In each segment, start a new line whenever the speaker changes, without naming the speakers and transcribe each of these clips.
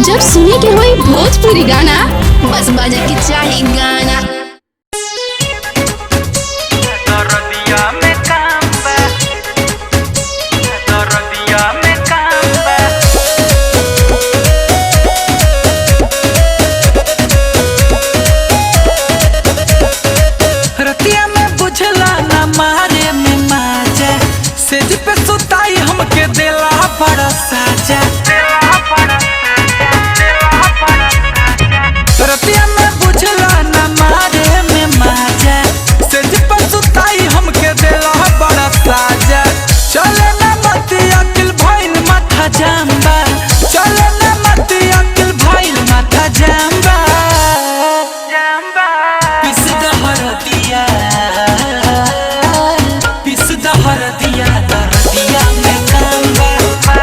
जब सुने के होई भोजपुरी गाना, बस बजे के चाही गाना।
रतिया में बुझला ना मारे में माजा, सेज पे सुताई हमके देला बड़ा साजा। रतिया में बुझला ना मारे में माजा, सेज पे सुताई हमके देला बड़ा साजा। चले ना मती अकिल भइल माथा जाम्बा, चले ना मती अकिल भइल माथा जाम्बा। पिस दहरतिया दरदिया में कांबा,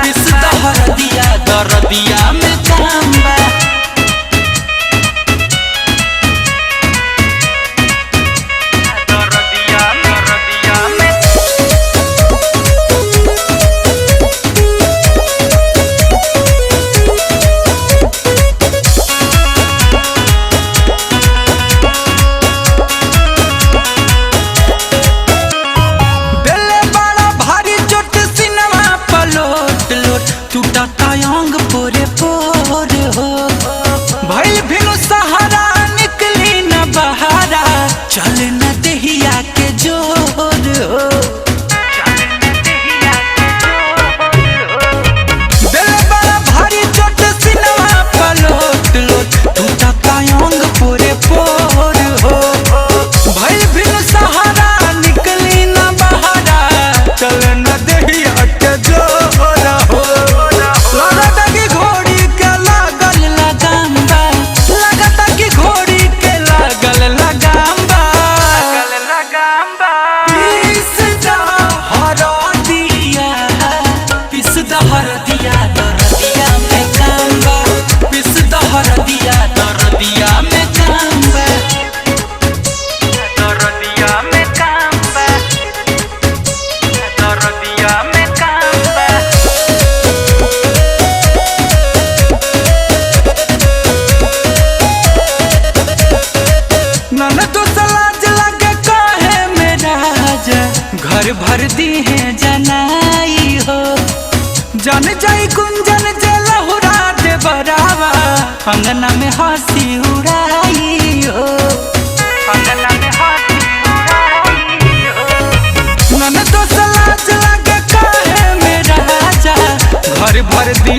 पिस दहरतिया दरदिया में कांबा। अंग पोरे पोर हो भइल भिनु सहारा, निकली न बहारा, चल न देहिया के जोर हो। दिल बड़ा भारी चोट सिनवा पलोट लोट, टूटा अंग पोरे पोर हो भइल भिनु सहारा, निकली न बहारा, चल न देहिया के जोर हो। घर भर दी है जनाई हो, जन जाई कुंजन जे लहुरा दे बरावा, अंगना में हंसी उड़ाई हो, अंगना में हंसी उड़ाई हो। नन तो सलाज लगे काहे मेरा राजा, घर भर दी